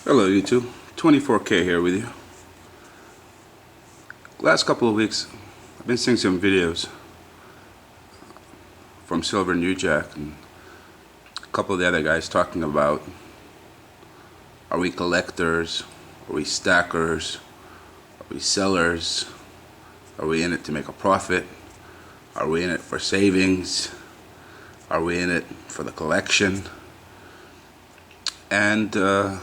Hello YouTube, 24K here with you. Last couple of weeks I've been seeing some videos from Silver and Jack and a couple of the other guys talking about, are we collectors, are we stackers, are we sellers, are we in it to make a profit, are we in it for savings, are we in it for the collection? And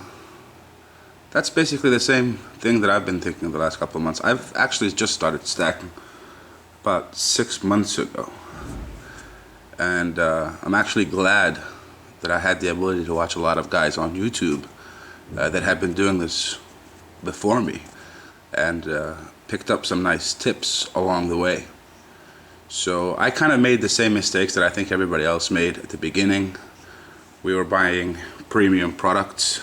that's basically the same thing that I've been thinking the last couple of months. I've actually just started stacking about 6 months ago, and I'm actually glad that I had the ability to watch a lot of guys on YouTube that have been doing this before me, and picked up some nice tips along the way. So I kind of made the same mistakes that I think everybody else made at the beginning. We were buying premium products,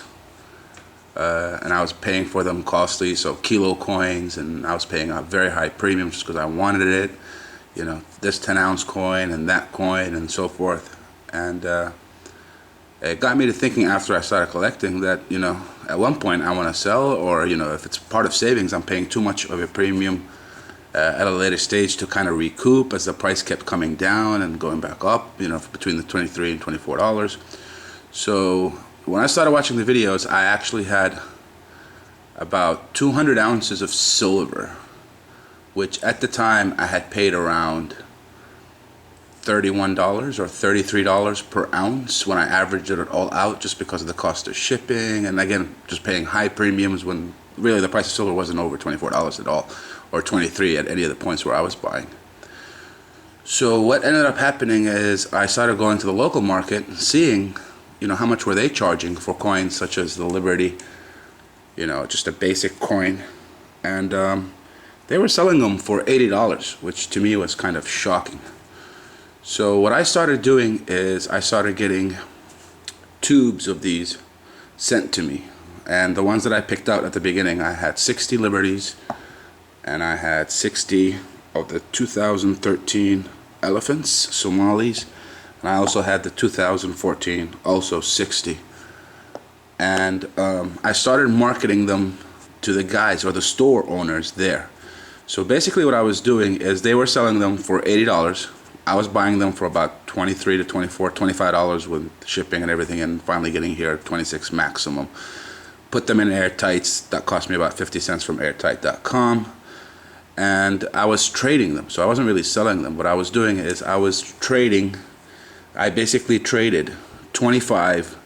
and I was paying for them costly, so kilo coins, and I was paying a very high premium just because I wanted it, you know, this 10-ounce coin and that coin and so forth. And it got me to thinking after I started collecting that, you know, at one point I want to sell, or, you know, if it's part of savings, I'm paying too much of a premium at a later stage to kind of recoup as the price kept coming down and going back up, you know, between the $23 and $24. So when I started watching the videos, I actually had about 200 ounces of silver, which at the time I had paid around $31 or $33 per ounce when I averaged it all out, just because of the cost of shipping, and again, just paying high premiums when really the price of silver wasn't over $24 at all, or $23 at any of the points where I was buying. So what ended up happening is I started going to the local market and seeing, you know, how much were they charging for coins such as the Liberty, you know, just a basic coin, and they were selling them for $80, which to me was kind of shocking. So what I started doing is I started getting tubes of these sent to me, and the ones that I picked out at the beginning, I had 60 Liberties, and I had 60 of the 2013 Elephants, Somalis, and I also had the 2014, also 60. And I started marketing them to the guys or the store owners there. So basically what I was doing is they were selling them for $80. I was buying them for about $23 to $24, $25 with shipping and everything, and finally getting here at $26 maximum. Put them in airtights. That cost me about 50 cents from airtight.com. And I was trading them. So I wasn't really selling them. What I was doing is I was trading. I basically traded 25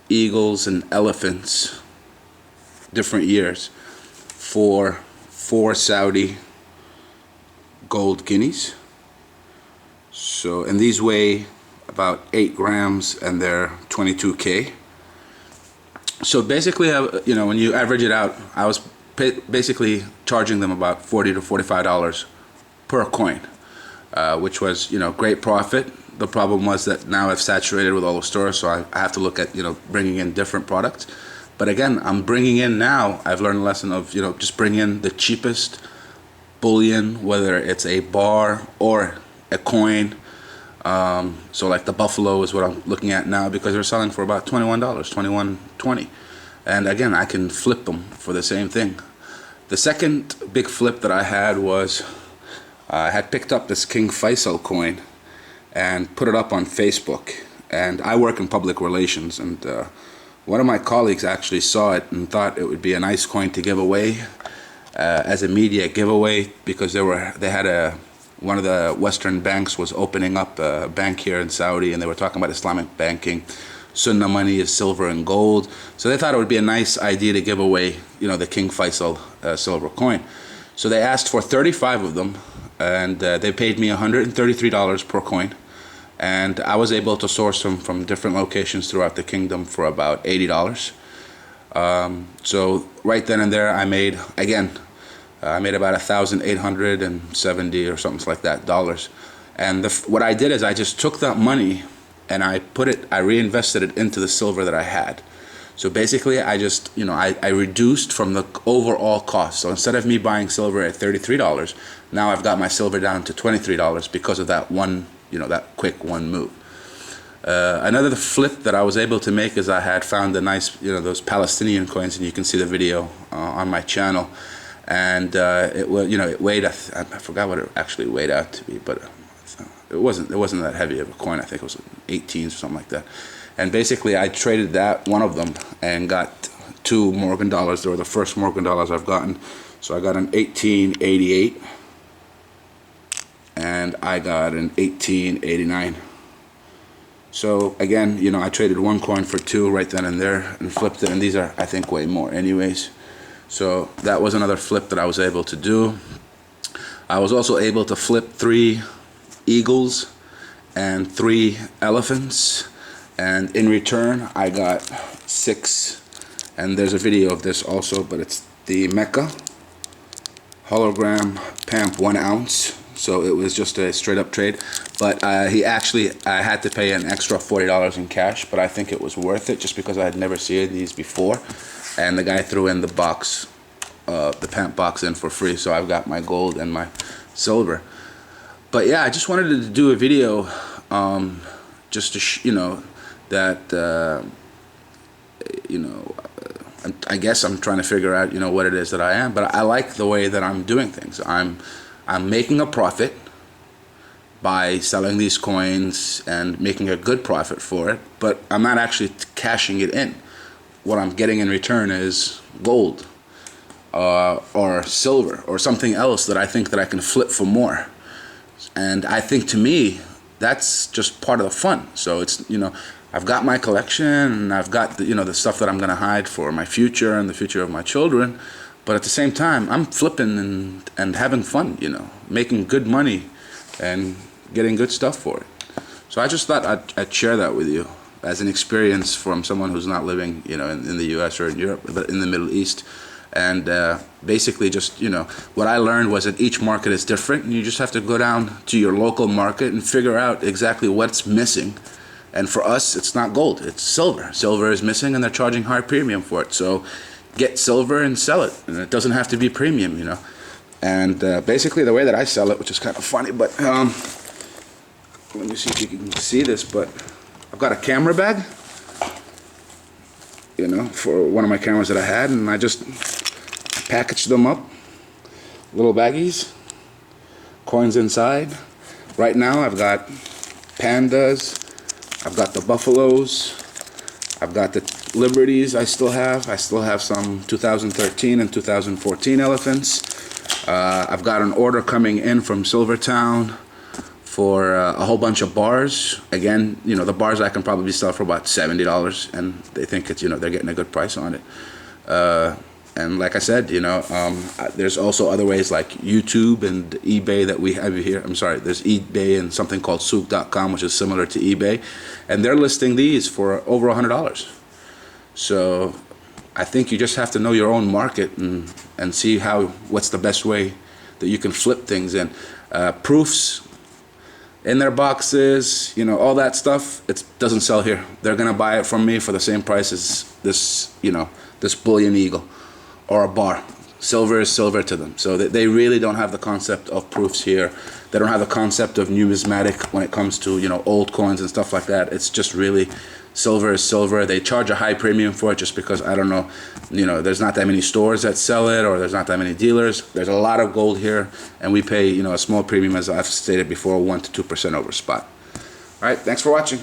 eagles and elephants, different years, for 4 Saudi gold guineas. So, and these weigh about 8 grams and they're 22K. So basically, you know, when you average it out, I was basically charging them about $40 to $45 per coin, which was, you know, great profit. The problem was that now I've saturated with all the stores, so I have to look at, you know, bringing in different products. But again, I'm bringing in now, I've learned a lesson of, you know, just bring in the cheapest bullion, whether it's a bar or a coin. So like the Buffalo is what I'm looking at now, because they're selling for about $21, $21.20. And again, I can flip them for the same thing. The second big flip that I had was I had picked up this King Faisal coin and put it up on Facebook. And I work in public relations, and one of my colleagues actually saw it and thought it would be a nice coin to give away as a media giveaway, because they had one of the Western banks was opening up a bank here in Saudi, and they were talking about Islamic banking. Sunnah money is silver and gold, so they thought it would be a nice idea to give away, you know, the King Faisal silver coin. So they asked for 35 of them, and they paid me $133 per coin. And I was able to source them from different locations throughout the kingdom for about $80. So right then and there, I made, again, I made about 1,870 or something like that dollars. And what I did is I just took that money and I reinvested it into the silver that I had. So basically, I just, you know, I reduced from the overall cost. So instead of me buying silver at $33, now I've got my silver down to $23 because of that one, you know, that quick one move. Another flip that I was able to make is I had found a nice, those Palestinian coins, and you can see the video on my channel. And it was, it weighed, I forgot what it actually weighed out to be, but it wasn't that heavy of a coin. I think it was 18s or something like that. And basically, I traded one of them, and got 2 Morgan dollars. They were the first Morgan dollars I've gotten. So I got an 1888, and I got an 1889. So again, I traded 1 coin for 2 right then and there, and flipped it. And these are, I think, way more anyways. So that was another flip that I was able to do. I was also able to flip 3 eagles and 3 elephants, and in return I got 6, and there's a video of this also, but it's the Mecca hologram PAMP 1 ounce. So it was just a straight up trade, but I had to pay an extra $40 in cash, but I think it was worth it just because I had never seen these before, and the guy threw in the box, the PAMP box in for free, so I've got my gold and my silver. But yeah, I just wanted to do a video just to I guess I'm trying to figure out what it is that I am, but I like the way that I'm doing things. I'm making a profit by selling these coins and making a good profit for it, but I'm not actually cashing it in. What I'm getting in return is gold or silver or something else that I think that I can flip for more. And I think, to me, that's just part of the fun. So it's, I've got my collection, and I've got the stuff that I'm going to hide for my future and the future of my children. But at the same time, I'm flipping and having fun, making good money and getting good stuff for it. So I just thought I'd share that with you as an experience from someone who's not living, in the U.S. or in Europe, but in the Middle East. And basically just, what I learned was that each market is different, and you just have to go down to your local market and figure out exactly what's missing. And for us, it's not gold, it's silver. Silver is missing, and they're charging high premium for it. So get silver and sell it, and it doesn't have to be premium, And basically the way that I sell it, which is kind of funny, but let me see if you can see this, but I've got a camera bag, for one of my cameras that I had, and I just packaged them up, little baggies, coins inside. Right now I've got pandas, I've got the buffaloes, I've got the liberties I still have some 2013 and 2014 elephants. I've got an order coming in from Silvertown for a whole bunch of bars. Again, the bars I can probably sell for about $70, and they think it's, they're getting a good price on it. And like I said, there's also other ways like YouTube and eBay that we have here. I'm sorry, there's eBay and something called Souk.com, which is similar to eBay, and they're listing these for over $100. So I think you just have to know your own market and see what's the best way that you can flip things in. Proofs in their boxes, all that stuff, it doesn't sell here. They're gonna buy it from me for the same price as this, this bullion eagle or a bar. Silver is silver to them. So they really don't have the concept of proofs here. They don't have the concept of numismatic when it comes to, old coins and stuff like that. It's just really silver is silver. They charge a high premium for it just because, I don't know, there's not that many stores that sell it, or there's not that many dealers. There's a lot of gold here, and we pay, a small premium, as I've stated before, 1 to 2% over spot. All right, thanks for watching.